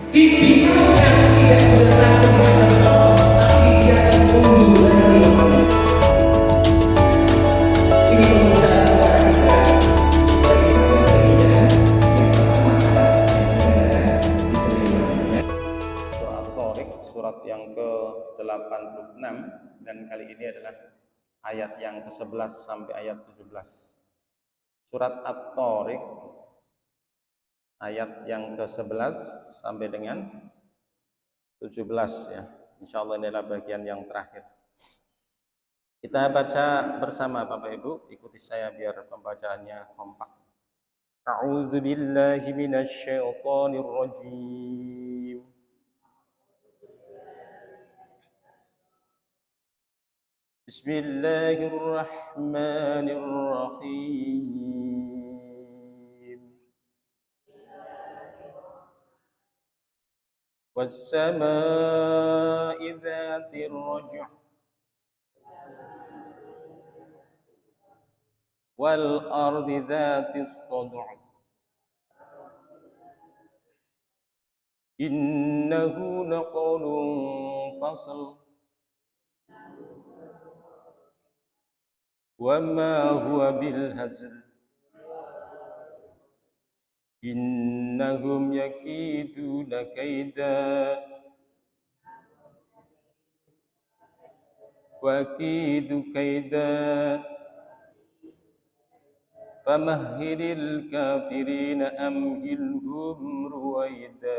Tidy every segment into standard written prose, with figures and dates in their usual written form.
Dibiarkan tidak berlangsung di masa lalu, tapi dibiarkan mundur dari ini pembelajaran kepada kita bagi perbedaan yang pertama Surat At-Tariq, surat yang ke-86, dan kali ini adalah ayat yang ke-11 sampai ayat 17. Surat At-Tariq ayat yang ke-11 sampai dengan 17 ya. Insyaallah ini adalah bagian yang terakhir. Kita baca bersama Bapak Ibu, ikuti saya biar pembacaannya kompak. A'udzu billahi minasy syaithanir rajim. Bismillahirrahmanirrahim. Was-samaa'i dzatir raj' wal ardi dzatis sad'i innahu laqawlun fasl wa ma huwa bil hazl innahum yakiduna kaida wa akidu kaida famahhilil kafirina amhilhum ruwaida.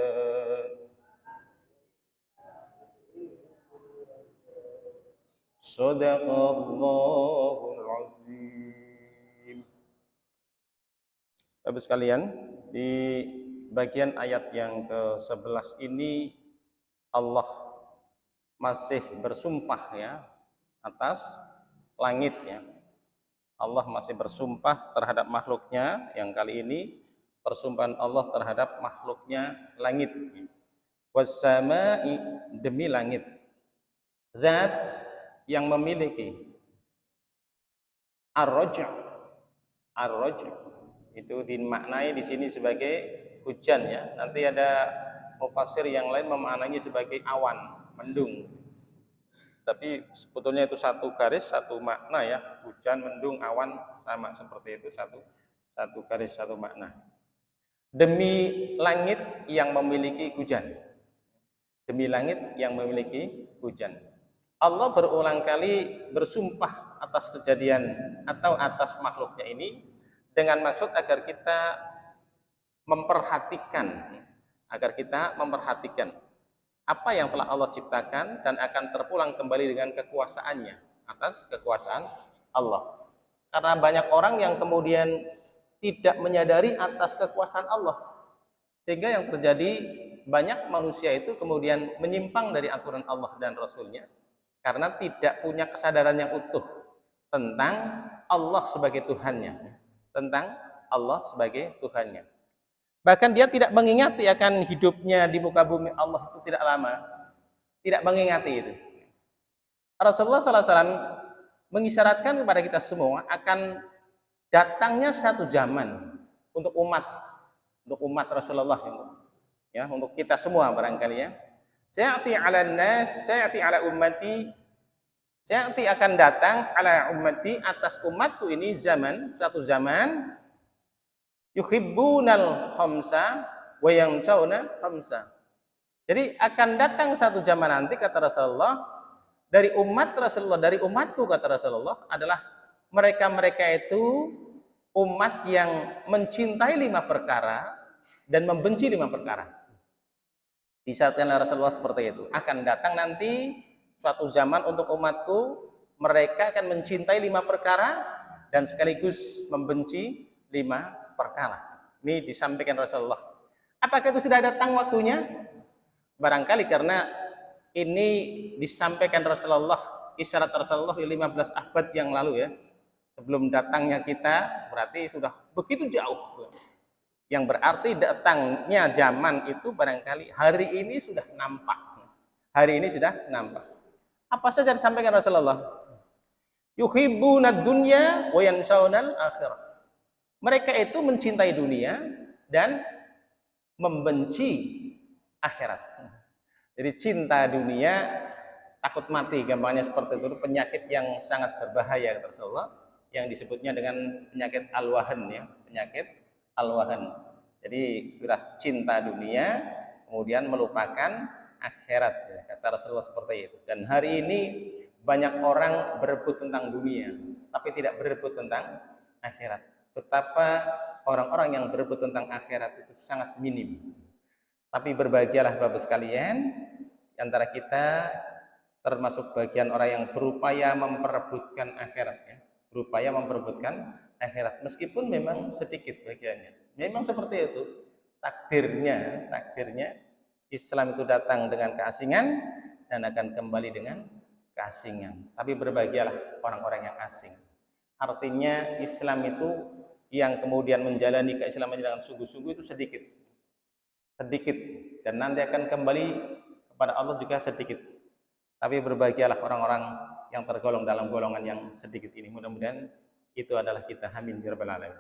Shadaqallahul azim. Bapak sekalian, di bagian ayat yang ke-11 ini Allah masih bersumpah ya atas langit ya. Allah masih bersumpah terhadap makhluknya, yang kali ini persumpahan Allah terhadap makhluknya langit. Was-samaa'i, demi langit. Zat yang memiliki. Ar-raj', ar-raj' itu dimaknai di sini sebagai hujan ya. Nanti ada mufassir yang lain memaknainya sebagai awan, mendung. Tapi sebetulnya itu satu garis, satu makna ya. Hujan, mendung, awan sama seperti itu, satu garis, satu makna. Demi langit yang memiliki hujan. Demi langit yang memiliki hujan. Allah berulang kali bersumpah atas kejadian atau atas makhluknya ini dengan maksud agar kita memperhatikan apa yang telah Allah ciptakan dan akan terpulang kembali dengan kekuasaannya, atas kekuasaan Allah. Karena banyak orang yang kemudian tidak menyadari atas kekuasaan Allah, sehingga yang terjadi banyak manusia itu kemudian menyimpang dari aturan Allah dan Rasulnya karena tidak punya kesadaran yang utuh tentang Allah sebagai Tuhannya, Bahkan dia tidak mengingati akan hidupnya di muka bumi Allah itu tidak lama, tidak mengingati itu. Rasulullah SAW mengisyaratkan kepada kita semua akan datangnya satu zaman untuk umat Rasulullah ya, untuk kita semua barangkali ya. Sayati ala ummati, sayati akan datang ala ummati, atas umatku ini satu zaman yuhibbunal khamsa wa yansawna khamsa. Jadi akan datang satu zaman nanti, kata Rasulullah, dari umat Rasulullah, dari umatku kata Rasulullah, adalah mereka-mereka itu umat yang mencintai 5 perkara dan membenci 5 perkara. Disyaratkan Rasulullah seperti itu. Akan datang nanti suatu zaman untuk umatku, mereka akan mencintai 5 perkara dan sekaligus membenci 5 perkara. Ini disampaikan Rasulullah. Apakah itu sudah datang waktunya? Barangkali karena ini disampaikan Rasulullah, isyarat Rasulullah 15 abad yang lalu ya. Sebelum datangnya kita, berarti sudah begitu jauh. Yang berarti datangnya zaman itu barangkali hari ini sudah nampak. Hari ini sudah nampak. Apa saja disampaikan Rasulullah? Yuhibbunad dunya wa yansawnal akhirah. Mereka itu mencintai dunia dan membenci akhirat. Jadi cinta dunia, takut mati, gampangnya seperti itu, penyakit yang sangat berbahaya kata Rasulullah, yang disebutnya dengan penyakit al-wahan ya, penyakit al-wahan. Jadi sudah cinta dunia, kemudian melupakan akhirat ya, kata Rasulullah seperti itu. Dan hari ini banyak orang berebut tentang dunia, tapi tidak berebut tentang akhirat. Betapa orang-orang yang berebut tentang akhirat itu sangat minim. Tapi berbahagialah Bapak sekalian, antara kita termasuk bagian orang yang berupaya memperebutkan akhirat ya. Berupaya memperebutkan akhirat meskipun memang sedikit bagiannya. Memang seperti itu. Takdirnya Islam itu datang dengan keasingan dan akan kembali dengan keasingan. Tapi berbahagialah orang-orang yang asing. Artinya Islam itu yang kemudian menjalani keislaman dengan sungguh-sungguh itu sedikit dan nanti akan kembali kepada Allah juga sedikit. Tapi berbahagialah orang-orang yang tergolong dalam golongan yang sedikit ini. Mudah-mudahan itu adalah kita. Amin ya rabbal alamin.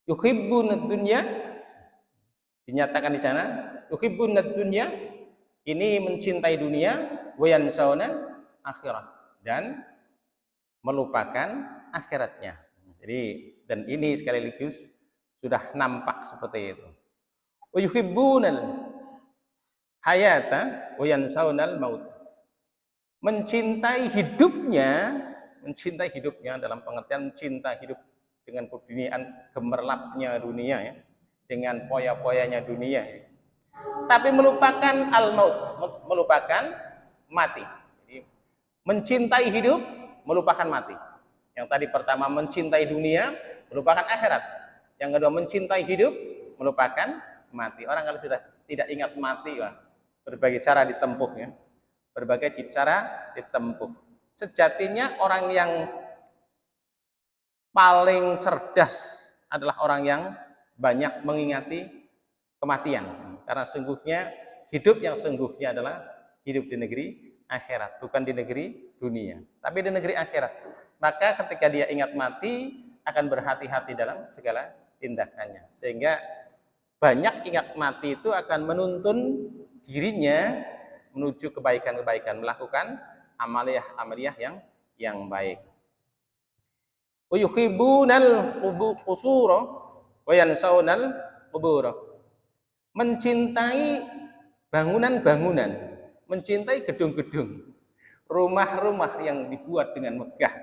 Yuhibbunad dunya, dinyatakan di sana, yuhibbunad dunya, ini mencintai dunia, wa yansawna akhirah, dan melupakan akhiratnya. Jadi dan ini sekaligus sudah nampak seperti itu. Wa yuhibbunal hayata wa yansawnal maut. Mencintai hidupnya dalam pengertian cinta hidup dengan keduniaan, gemerlapnya dunia ya, dengan poya-poyanya dunia ya. Tapi melupakan al-maut, melupakan mati. Jadi, mencintai hidup, melupakan mati. Yang tadi pertama mencintai dunia, melupakan akhirat. Yang kedua mencintai hidup, melupakan mati. Orang kalau sudah tidak ingat mati, wah, berbagai cara ditempuh ya. Berbagai cara ditempuh. Sejatinya orang yang paling cerdas adalah orang yang banyak mengingati kematian. Karena sungguhnya hidup yang sungguhnya adalah hidup di negeri akhirat, bukan di negeri dunia, tapi di negeri akhirat. Maka ketika dia ingat mati, akan berhati-hati dalam segala tindakannya. Sehingga banyak ingat mati itu akan menuntun dirinya menuju kebaikan-kebaikan, melakukan amaliyah yang baik. Wa yuhibbunal qusura wa yansawnal qubur. Mencintai bangunan-bangunan, mencintai gedung-gedung, rumah-rumah yang dibuat dengan megah,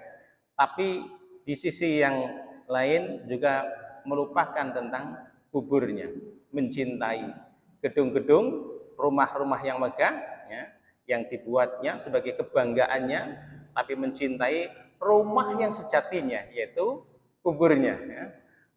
tapi di sisi yang lain juga melupakan tentang kuburnya. Mencintai gedung-gedung, rumah-rumah yang megah ya, yang dibuatnya sebagai kebanggaannya, tapi mencintai rumah yang sejatinya, yaitu kuburnya ya.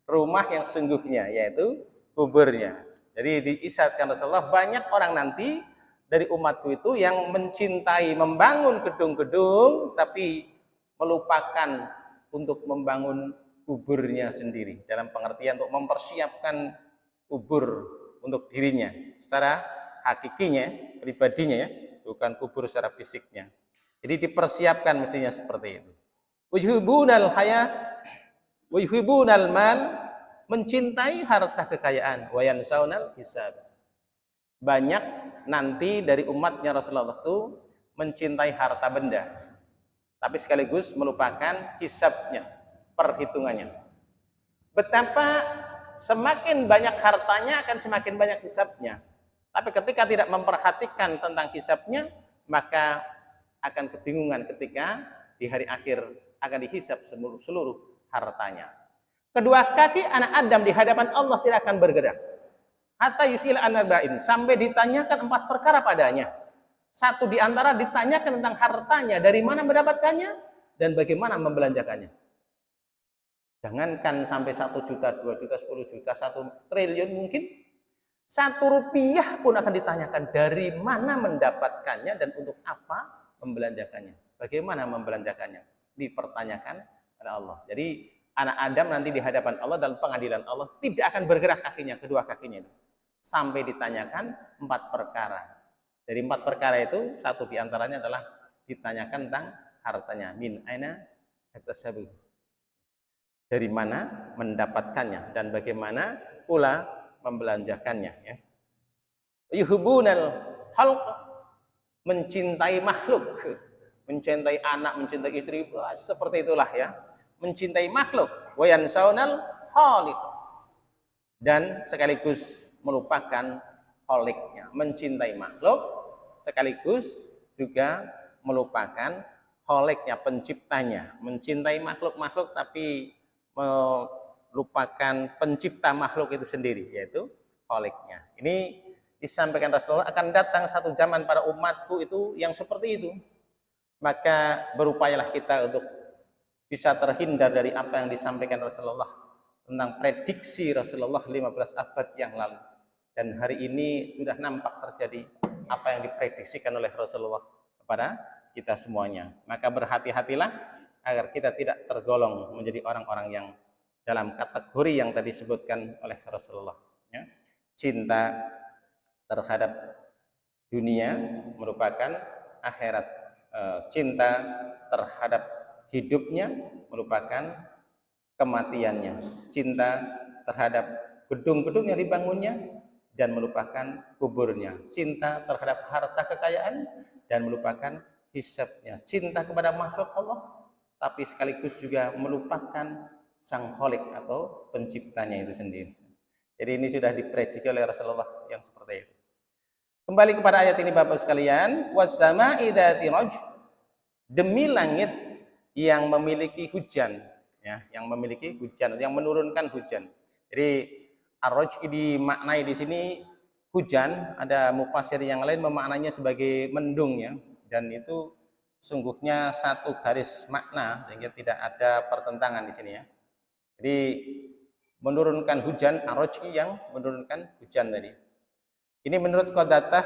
Rumah yang sungguhnya, yaitu kuburnya. Jadi diisyaratkan Rasulullah, banyak orang nanti dari umatku itu yang mencintai membangun gedung-gedung tapi melupakan untuk membangun kuburnya sendiri, dalam pengertian untuk mempersiapkan kubur untuk dirinya secara hakikinya, pribadinya ya, bukan kubur secara fisiknya. Jadi dipersiapkan mestinya seperti itu. Yuhibbunal hayat wa yuhibbunal mal, mencintai harta kekayaan, wa yansawnal hisab. Banyak nanti dari umatnya Rasulullah itu mencintai harta benda, tapi sekaligus melupakan hisabnya, perhitungannya. Betapa semakin banyak hartanya akan semakin banyak hisabnya. Tapi ketika tidak memperhatikan tentang hisabnya, maka akan kebingungan ketika di hari akhir akan dihisab seluruh hartanya. Kedua kaki anak Adam di hadapan Allah tidak akan bergerak. Hatta yus'ila an arba'in, sampai ditanyakan 4 perkara padanya. Satu di antara ditanyakan tentang hartanya, dari mana mendapatkannya dan bagaimana membelanjakannya. Jangankan sampai 1 juta, 2 juta, 10 juta, 1 triliun mungkin. 1 rupiah pun akan ditanyakan dari mana mendapatkannya dan untuk apa membelanjakannya. Bagaimana membelanjakannya? Dipertanyakan oleh Allah. Jadi anak Adam nanti di hadapan Allah dalam pengadilan Allah tidak akan bergerak kakinya, kedua kakinya itu, sampai ditanyakan 4 perkara. Dari 4 perkara itu, 1 diantaranya adalah ditanyakan tentang hartanya. Min aina iktasabu, dari mana mendapatkannya dan bagaimana pula membelanjakannya ya. yuhibbunal khalq, mencintai makhluk, mencintai anak, mencintai istri, seperti itulah ya, mencintai makhluk. Wa yansaunal khaliq, dan sekaligus melupakan kholiknya, mencintai makhluk sekaligus juga melupakan kholiknya, penciptanya, mencintai makhluk-makhluk tapi melupakan pencipta makhluk itu sendiri, yaitu kholiknya. Ini disampaikan Rasulullah, akan datang satu zaman pada umatku itu yang seperti itu. Maka berupayalah kita untuk bisa terhindar dari apa yang disampaikan Rasulullah tentang prediksi Rasulullah 15 abad yang lalu. Dan hari ini sudah nampak terjadi apa yang diprediksikan oleh Rasulullah kepada kita semuanya. Maka berhati-hatilah agar kita tidak tergolong menjadi orang-orang yang dalam kategori yang tadi disebutkan oleh Rasulullah, ya. Cinta terhadap dunia merupakan akhirat, cinta terhadap hidupnya merupakan kematiannya, cinta terhadap gedung-gedung yang dibangunnya dan melupakan kuburnya, cinta terhadap harta kekayaan dan melupakan hisabnya, cinta kepada makhluk Allah tapi sekaligus juga melupakan sang kholik atau penciptanya itu sendiri. Jadi ini sudah diprediksi oleh Rasulullah yang seperti itu. Kembali kepada ayat ini Bapak sekalian, was-sama'i dzati rajj, demi langit yang memiliki hujan, ya, yang memiliki hujan, yang menurunkan hujan. Jadi ar-rajj dimaknai di sini hujan, ada mufasir yang lain memaknainya sebagai mendung, ya, dan itu sungguhnya satu garis makna sehingga tidak ada pertentangan di sini, ya. Jadi menurunkan hujan, ar-rajj yang menurunkan hujan tadi. Ini menurut Qatadah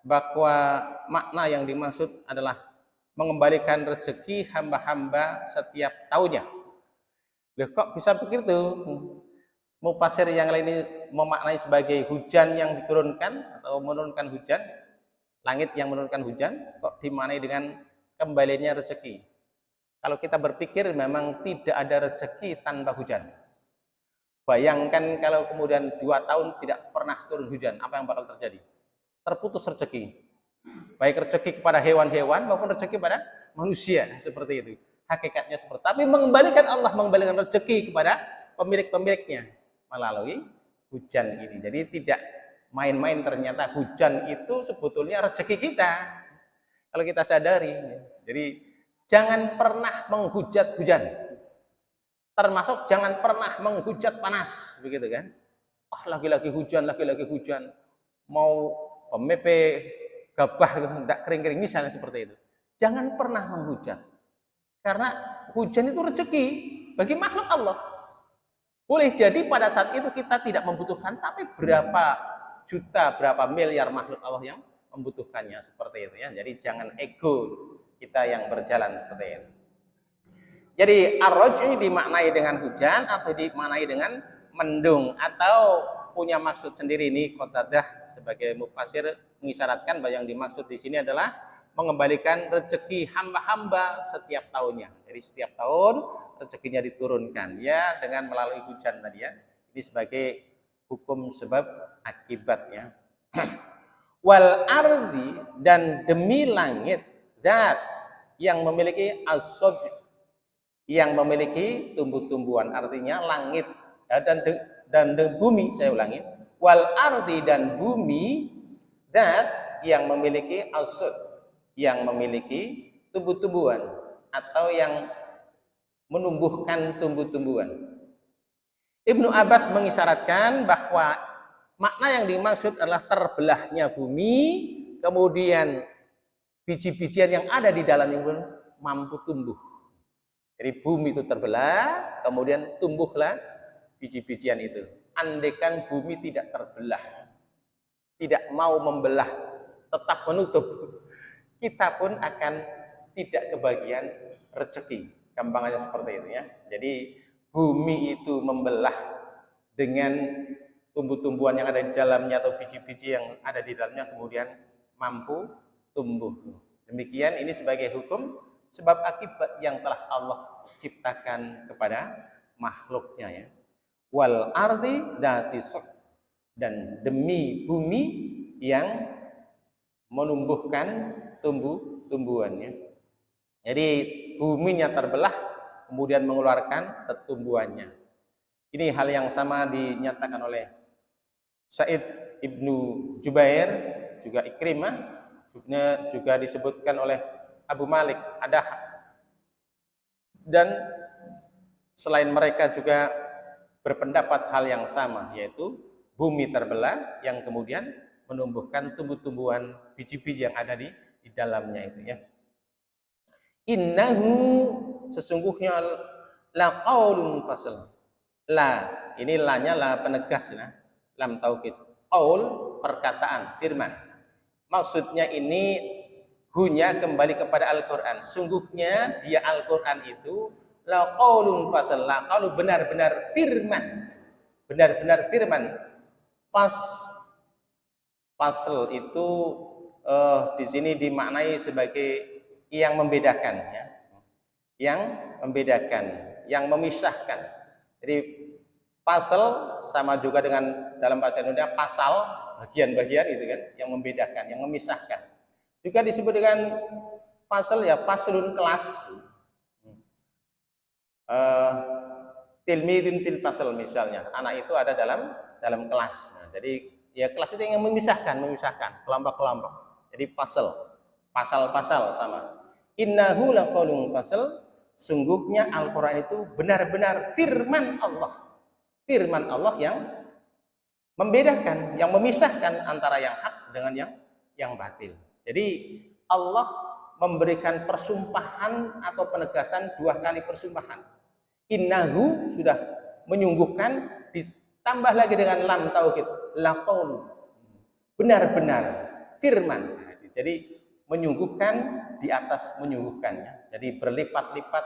bahwa makna yang dimaksud adalah mengembalikan rezeki hamba-hamba setiap tahunnya. Loh, kok bisa begitu? Mufasir yang lain ini memaknai sebagai hujan yang diturunkan atau menurunkan hujan, langit yang menurunkan hujan, kok dimaknai dengan kembalinya rezeki. Kalau kita berpikir memang tidak ada rezeki tanpa hujan. Bayangkan kalau kemudian 2 tahun tidak pernah turun hujan, apa yang bakal terjadi? Terputus rezeki. Baik rezeki kepada hewan-hewan maupun rezeki pada manusia, seperti itu. Hakikatnya seperti itu. Tapi Allah mengembalikan rezeki kepada pemilik-pemiliknya melalui hujan ini. Jadi tidak main-main, ternyata hujan itu sebetulnya rezeki kita. Kalau kita sadari. Jadi jangan pernah menghujat hujan. Termasuk jangan pernah menghujat panas, begitu kan? Lagi-lagi hujan, mau pemepe gabah tidak kering-kering misalnya seperti itu. Jangan pernah menghujat, karena hujan itu rezeki bagi makhluk Allah. Boleh jadi pada saat itu kita tidak membutuhkan, tapi berapa juta, berapa miliar makhluk Allah yang membutuhkannya, seperti itu, ya. Jadi jangan ego kita yang berjalan seperti itu. Jadi ar-rajj ini dimaknai dengan hujan atau dimaknai dengan mendung atau punya maksud sendiri. Ini Qatadah sebagai mufasir mengisyaratkan bahwa yang dimaksud di sini adalah mengembalikan rezeki hamba-hamba setiap tahunnya. Jadi setiap tahun rezekinya diturunkan, ya, dengan melalui hujan tadi, ya. Ini sebagai hukum sebab akibatnya. Wal ardi, dan demi langit, zat yang memiliki as-sadr, yang memiliki tumbuh-tumbuhan, artinya langit dan bumi, saya ulangi, wal ardi, dan bumi, dan yang memiliki asud, yang memiliki tumbuh-tumbuhan atau yang menumbuhkan tumbuh-tumbuhan. Ibnu Abbas mengisyaratkan bahwa makna yang dimaksud adalah terbelahnya bumi, kemudian biji-bijian yang ada di dalamnya pun mampu tumbuh. Jadi bumi itu terbelah, kemudian tumbuhlah biji-bijian itu. Andaikan bumi tidak terbelah, tidak mau membelah, tetap menutup, kita pun akan tidak kebagian rezeki. Gampangannya seperti itu, ya. Jadi bumi itu membelah dengan tumbuh-tumbuhan yang ada di dalamnya atau biji-biji yang ada di dalamnya, kemudian mampu tumbuh. Demikian ini sebagai hukum sebab akibat yang telah Allah ciptakan kepada makhluknya, ya. Wal ardi dzati sadr, dan demi bumi yang menumbuhkan tumbuhannya. Jadi buminya terbelah kemudian mengeluarkan tumbuhannya. Ini hal yang sama dinyatakan oleh Sa'id ibnu Jubair, juga Ikrimah, juga disebutkan oleh Abu Malik Adah, dan selain mereka juga berpendapat hal yang sama, yaitu bumi terbelah yang kemudian menumbuhkan tumbuh-tumbuhan biji-biji yang ada di dalamnya itu ya. Innahu, sesungguhnya, la qaulun fasl. La, ini lanya la penegas ya, lam taukid. Qaul, perkataan, firman. Maksudnya ini hunya kembali kepada Al-Qur'an. Sungguhnya dia Al-Qur'an itu la qaulun fasl, la qaulu, benar-benar firman. Benar-benar firman. Fasl itu di sini dimaknai sebagai yang membedakan ya. Yang membedakan, yang memisahkan. Jadi fasl sama juga dengan dalam bahasa Indonesia pasal, bagian-bagian itu kan, yang membedakan, yang memisahkan. Juga disebut dengan fasl ya, faslun, kelas. Tilmidun fil fasl, misalnya anak itu ada dalam kelas. Nah, jadi ya kelas itu yang memisahkan kelompok-kelompok. Jadi fasl, pasal-pasal sama. Innahu laqaulun fasl, sungguhnya Al-Qur'an itu benar-benar firman Allah. Firman Allah yang membedakan, yang memisahkan antara yang hak dengan yang batil. Jadi Allah memberikan persumpahan atau penegasan 2 kali persumpahan. Innahu sudah menyungguhkan, ditambah lagi dengan lam taukid, laqaulu, benar-benar firman. Jadi menyungguhkan di atas menyungguhkannya. Jadi berlipat-lipat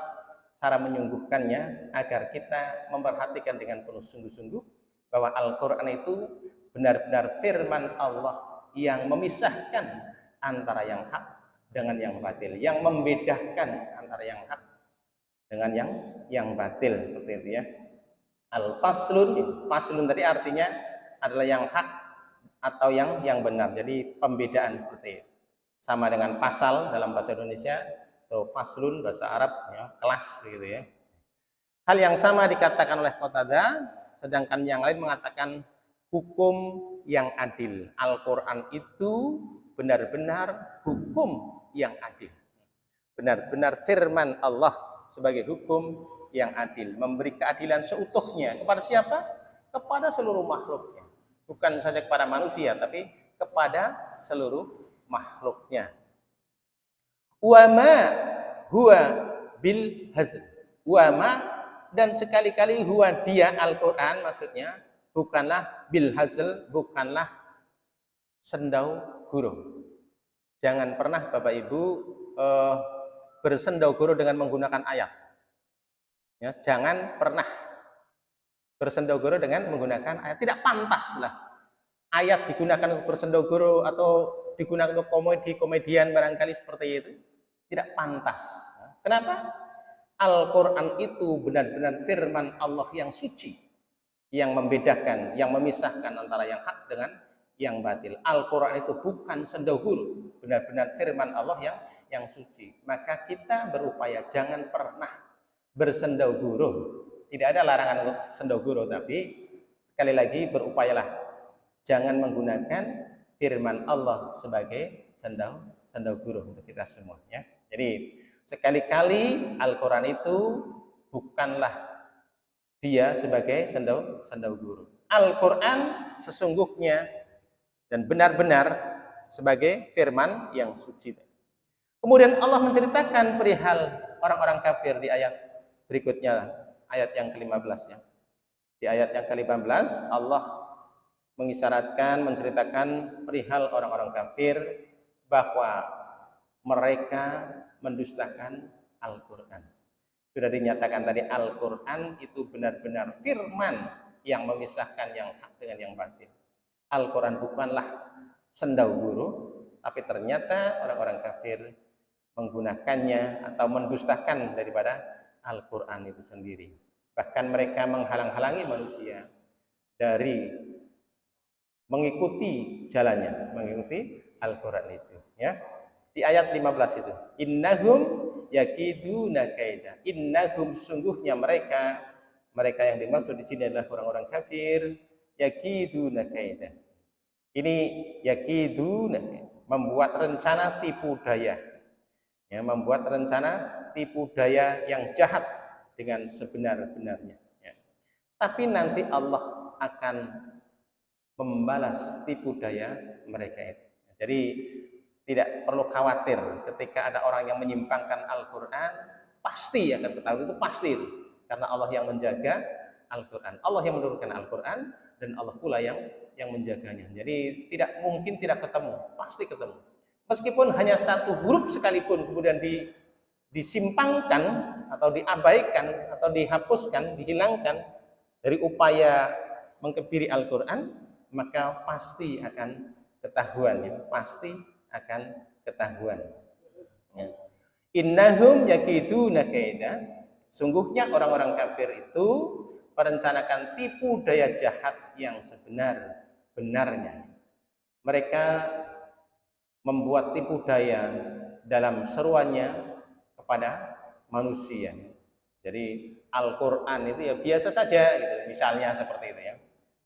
cara menyungguhkannya agar kita memperhatikan dengan penuh sungguh-sungguh bahwa Al-Qur'an itu benar-benar firman Allah yang memisahkan antara yang hak dengan yang batil, yang membedakan antara yang hak dengan yang batil, seperti itu ya. Al-faslun, faslun tadi artinya adalah yang hak atau yang benar. Jadi pembedaan seperti itu. Sama dengan pasal dalam bahasa Indonesia atau faslun bahasa Arab ya, kelas gitu ya. Hal yang sama dikatakan oleh Qatadah, sedangkan yang lain mengatakan hukum yang adil. Al-Qur'an itu benar-benar hukum yang adil. Benar-benar firman Allah sebagai hukum yang adil, memberi keadilan seutuhnya kepada siapa? Kepada seluruh makhluknya. Bukan saja kepada manusia, tapi kepada seluruh makhluknya. Wa ma huwa bil hazl. Wa ma, dan sekali-kali huwa, dia Al-Qur'an maksudnya bukanlah bil hazl, bukanlah sendau gurau. Jangan pernah Bapak Ibu bersendau gurau dengan menggunakan ayat. Ya, jangan pernah bersendau gurau dengan menggunakan ayat. Tidak pantas lah ayat digunakan untuk bersendau gurau atau digunakan untuk komedian barangkali seperti itu. Tidak pantas. Kenapa? Al-Qur'an itu benar-benar firman Allah yang suci, yang membedakan, yang memisahkan antara yang hak dengan yang batil. Al-Qur'an itu bukan sendau gurau, benar-benar firman Allah yang suci. Maka kita berupaya jangan pernah bersendau gurau. Tidak ada larangan untuk sendau gurau, tapi sekali lagi berupayalah jangan menggunakan firman Allah sebagai sendau gurau untuk kita semua ya. Jadi sekali-kali Al-Qur'an itu bukanlah dia sebagai sendau gurau. Al-Qur'an sesungguhnya dan benar-benar sebagai firman yang suci. Kemudian Allah menceritakan perihal orang-orang kafir di ayat berikutnya, ayat yang ke-15 ya. Di ayat yang ke-15 Allah mengisyaratkan, menceritakan perihal orang-orang kafir bahwa mereka mendustakan Al-Qur'an. Sudah dinyatakan tadi Al-Qur'an itu benar-benar firman yang memisahkan yang hak dengan yang batil. Al-Qur'an bukanlah sendau gurau, tapi ternyata orang-orang kafir menggunakannya atau mendustakan daripada Al-Qur'an itu sendiri. Bahkan mereka menghalang-halangi manusia dari mengikuti jalannya, mengikuti Al-Qur'an itu, ya. Di ayat 15 itu, innahum yakiduna kaida. Innahum, sungguhnya mereka yang dimaksud di sini adalah orang-orang kafir, yakiduna kaida. Ini yakiduna kaida, membuat rencana tipu daya. Ya, membuat rencana tipu daya yang jahat dengan sebenar-benarnya, ya. Tapi nanti Allah akan membalas tipu daya mereka itu. Jadi tidak perlu khawatir ketika ada orang yang menyimpangkan Al-Quran, pasti akan ketahui, itu pasti itu. Karena Allah yang menjaga Al-Quran, Allah yang menurunkan Al-Quran, dan Allah pula yang menjaganya. Jadi tidak mungkin tidak ketemu, pasti ketemu. Meskipun hanya satu huruf sekalipun kemudian disimpangkan atau diabaikan atau dihapuskan, dihilangkan dari upaya mengkebiri Al-Quran, maka pasti akan ketahuan, ya, pasti akan ketahuan, ya. Innahum yakiduna kaida, sungguhnya orang-orang kafir itu merencanakan tipu daya jahat yang sebenar-benarnya. Mereka membuat tipu daya dalam seruannya kepada manusia. Jadi Al-Quran itu ya biasa saja gitu. Misalnya seperti itu, ya.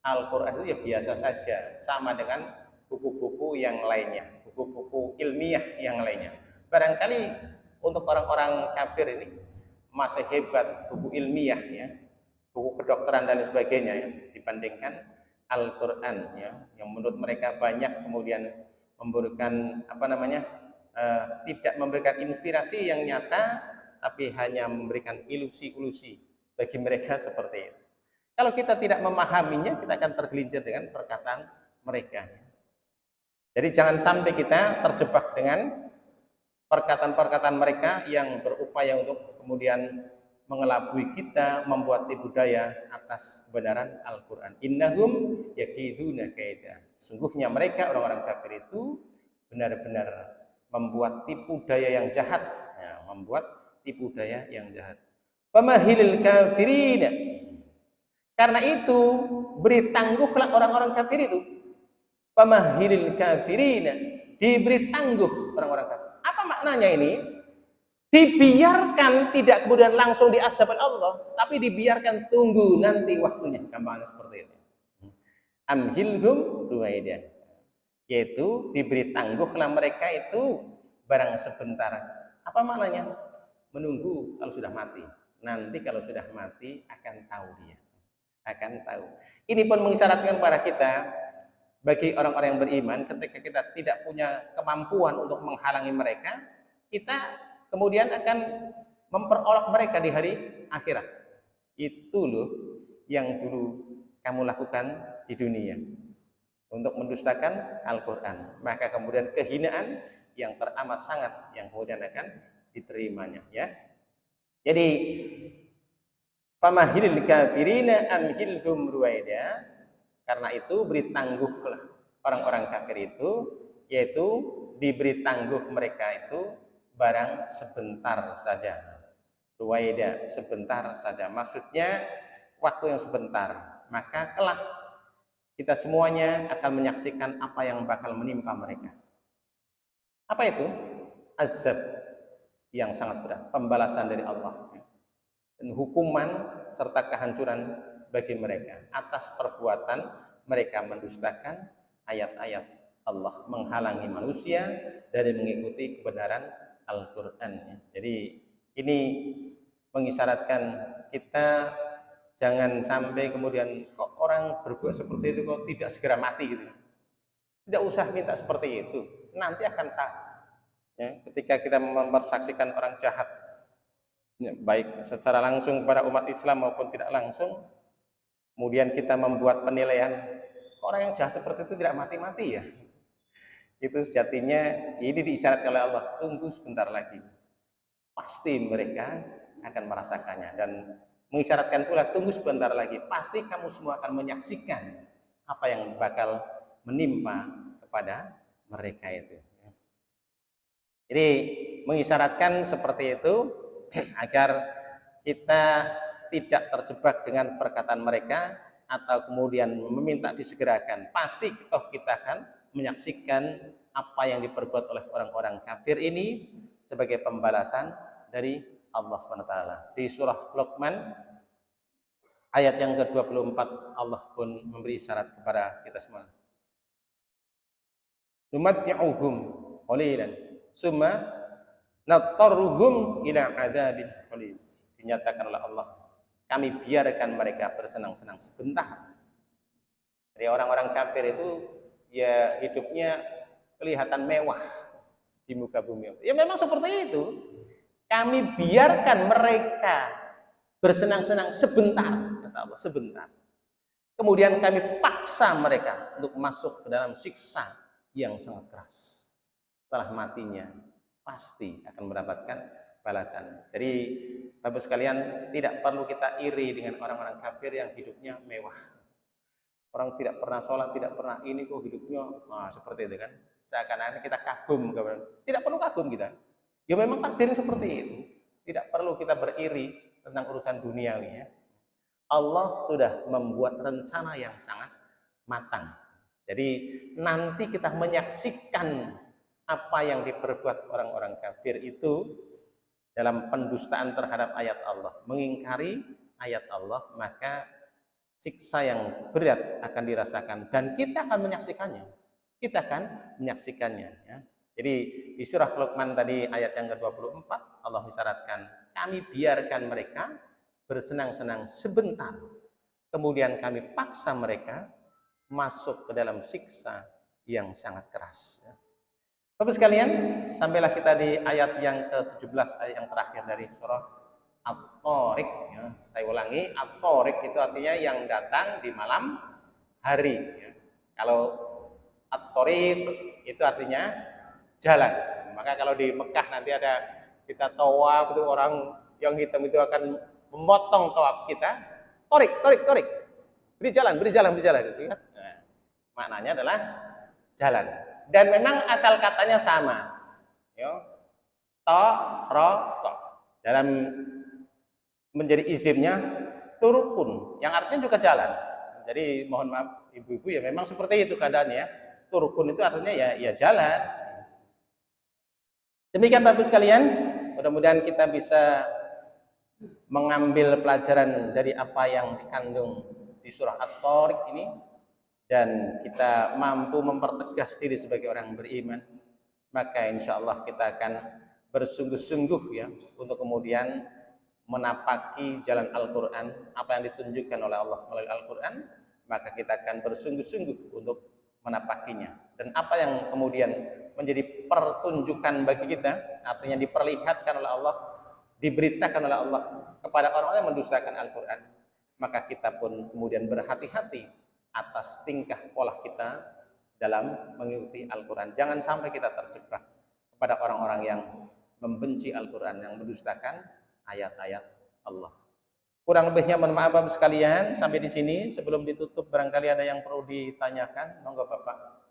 Al-Quran itu ya biasa saja, sama dengan buku-buku yang lainnya, buku-buku ilmiah yang lainnya. Barangkali untuk orang-orang kafir ini masih hebat buku ilmiah, ya, buku kedokteran dan sebagainya, ya, dibandingkan Al-Quran, ya, yang menurut mereka banyak kemudian memberikan tidak memberikan inspirasi yang nyata, tapi hanya memberikan ilusi-ilusi bagi mereka seperti itu. Kalau kita tidak memahaminya, kita akan tergelincir dengan perkataan mereka. Jadi jangan sampai kita terjebak dengan perkataan-perkataan mereka yang berupaya untuk kemudian mengelabui kita, membuat tipu daya atas kebenaran Al-Quran. Innahum yakiduna kaida. Sungguhnya mereka, orang-orang kafir itu benar-benar membuat tipu daya yang jahat, ya, membuat tipu daya yang jahat. Famahilil kafirina. Karena itu beri tangguhlah orang-orang kafir itu. Famahilil kafirina, diberi tangguh orang-orang kafir. Apa maknanya ini? Dibiarkan, tidak kemudian langsung diazab oleh Allah, tapi dibiarkan tunggu nanti waktunya. Gampangnya seperti itu. Amhilhum ruwaidah, yaitu diberi tangguhlah mereka itu barang sebentar. Apa maknanya? Menunggu kalau sudah mati. Nanti kalau sudah mati akan tahu dia. Akan tahu. Ini pun mengisyaratkan pada kita, bagi orang-orang yang beriman, ketika kita tidak punya kemampuan untuk menghalangi mereka, kita kemudian akan memperolok mereka di hari akhirat. Itu loh yang dulu kamu lakukan di dunia untuk mendustakan Al-Quran. Maka kemudian kehinaan yang teramat sangat yang kemudian akan diterimanya, ya. Jadi famahilil kafirina amhilhum ruwaida. Karena itu beri tangguhlah orang-orang kafir itu, yaitu diberi tangguh mereka itu barang sebentar saja. Ruwaida, sebentar saja. Maksudnya waktu yang sebentar. Maka kelak kita semuanya akan menyaksikan apa yang bakal menimpa mereka. Apa itu? Azab yang sangat berat, pembalasan dari Allah, dan hukuman serta kehancuran bagi mereka atas perbuatan mereka mendustakan ayat-ayat Allah, menghalangi manusia dari mengikuti kebenaran Al-Quran. Jadi ini mengisyaratkan kita jangan sampai kemudian kok orang berbuat seperti itu kok tidak segera mati gitu. Tidak usah minta seperti itu, nanti akan tahu, ya, ketika kita mempersaksikan orang jahat, ya, baik secara langsung pada umat Islam maupun tidak langsung, kemudian kita membuat penilaian orang yang jahat seperti itu tidak mati-mati, ya, itu sejatinya ini diisyaratkan oleh Allah, tunggu sebentar lagi pasti mereka akan merasakannya, dan mengisyaratkan pula tunggu sebentar lagi pasti kamu semua akan menyaksikan apa yang bakal menimpa kepada mereka itu. Jadi mengisyaratkan seperti itu agar kita tidak terjebak dengan perkataan mereka atau kemudian meminta disegerakan, pasti kita akan menyaksikan apa yang diperbuat oleh orang-orang kafir ini sebagai pembalasan dari Allah SWT. Di surah Luqman ayat yang ke-24 Allah pun memberi isyarat kepada kita semua. Numatti'uhum qalilan summa nattaruhum ila adzabin ghalidh. Dinyatakan oleh Allah, kami biarkan mereka bersenang-senang sebentar. Jadi orang-orang kafir itu ya hidupnya kelihatan mewah di muka bumi. Ya memang seperti itu. Kami biarkan mereka bersenang-senang sebentar, kata Allah, sebentar. Kemudian kami paksa mereka untuk masuk ke dalam siksa yang sangat keras. Setelah matinya pasti akan mendapatkan balasan. Jadi Bapak sekalian, tidak perlu kita iri dengan orang-orang kafir yang hidupnya mewah. Orang tidak pernah sholat, tidak pernah ini kok hidupnya seperti itu kan. Seakan-akan kita kagum. Tidak perlu kagum kita. Ya memang takdir seperti itu. Tidak perlu kita beriri tentang urusan duniawi ya. Allah sudah membuat rencana yang sangat matang. Jadi nanti kita menyaksikan apa yang diperbuat orang-orang kafir itu dalam pendustaan terhadap ayat Allah, mengingkari ayat Allah, maka siksa yang berat akan dirasakan dan kita akan menyaksikannya. Kita akan menyaksikannya ya. Jadi di surah Luqman tadi ayat yang ke-24 Allah isyaratkan, kami biarkan mereka bersenang-senang sebentar. Kemudian kami paksa mereka masuk ke dalam siksa yang sangat keras ya. Bapak sekalian, sampailah kita di ayat yang ke-17, ayat yang terakhir dari surah At-Thariq ya. Saya ulangi, At-Thariq itu artinya yang datang di malam hari ya. Kalau At-Thariq itu artinya jalan. Maka kalau di Mekah nanti ada kita tawaf, itu orang yang hitam itu akan memotong tawaf kita. Thariq. Beri jalan gitu ya. Nah, maknanya adalah jalan. Dan memang asal katanya sama. Ya. To. Dalam menjadi isimnya turukun, yang artinya juga jalan. Jadi mohon maaf ibu-ibu ya memang seperti itu keadaannya. Turukun itu artinya ya jalan. Demikian Bapak sekalian, mudah-mudahan kita bisa mengambil pelajaran dari apa yang dikandung di surah At-Thariq ini. Dan kita mampu mempertegas diri sebagai orang beriman, maka insya Allah kita akan bersungguh-sungguh ya untuk kemudian menapaki jalan Al-Quran, apa yang ditunjukkan oleh Allah melalui Al-Quran, maka kita akan bersungguh-sungguh untuk menapakinya. Dan apa yang kemudian menjadi pertunjukan bagi kita, artinya diperlihatkan oleh Allah, diberitakan oleh Allah kepada orang-orang yang mendustakan Al-Quran, maka kita pun kemudian berhati-hati atas tingkah pola kita dalam mengikuti Al-Quran. Jangan sampai kita terjebak kepada orang-orang yang membenci Al-Quran, yang mendustakan ayat-ayat Allah. Kurang lebihnya mohon maaf Bapak sekalian, sampai di sini. Sebelum ditutup barangkali ada yang perlu ditanyakan, monggo Bapak.